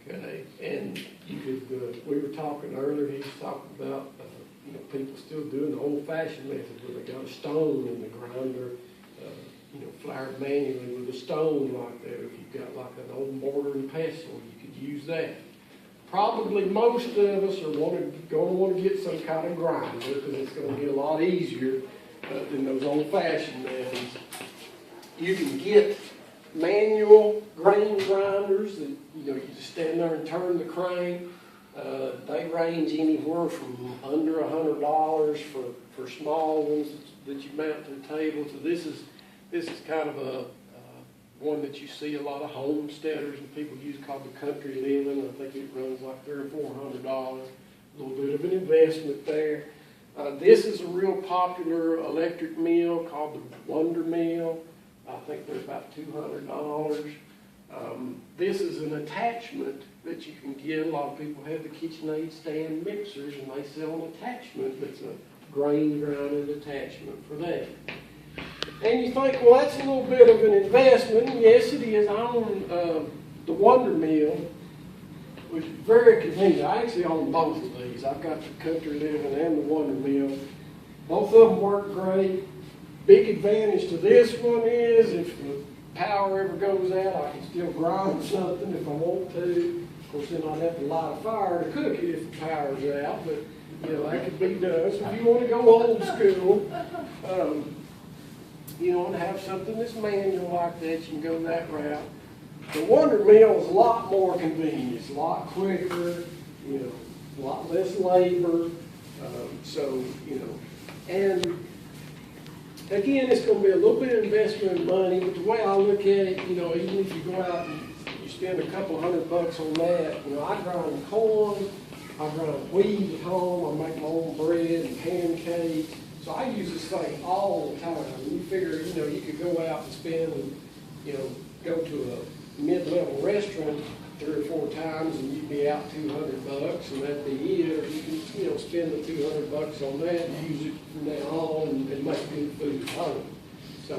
Okay, and you could, we were talking earlier, he was talking about, people still doing the old-fashioned method where they got a stone in the grinder, flour manually with a stone like that. If you've got like an old mortar and pestle, you could use that. Probably most of us are going to want to get some kind of grinder because it's going to get a lot easier than those old-fashioned methods. You can get manual grain grinders that you just stand there and turn the crank. They range anywhere from under $100 for small ones that you mount to the table. So this is kind of a one that you see a lot of homesteaders and people use called the country living. I think it runs like $300 or $400. A little bit of an investment there. This is a real popular electric mill called the Wonder Mill. I think they're about $200. This is an attachment that you can get. A lot of people have the KitchenAid stand mixers, and they sell an attachment that's a grain grinding attachment for that. And you think, well, that's a little bit of an investment. And yes, it is. I own the Wonder Mill, which is very convenient. I actually own both of these. I've got the Country Living and the Wonder Mill. Both of them work great. Big advantage to this one is if the power ever goes out, I can still grind something if I want to. Of course, then I'd have to light a fire to cook it if the power's out, but that could be done. So if you want to go old school, and have something that's manual like that, you can go that route. The Wonder Mill is a lot more convenient. It's a lot quicker, a lot less labor. And again, it's going to be a little bit of investment in money, but the way I look at it, even if you go out and you spend a couple $100 on that, I grind corn, I grind wheat at home, I make my own bread and pancakes. So I use this thing all the time. You figure, you could go out and spend, go to a mid-level restaurant 3 or 4 times and you'd be out $200 and that'd be it. Or you can, spend the $200 on that and use it from now on and make good food at home. So,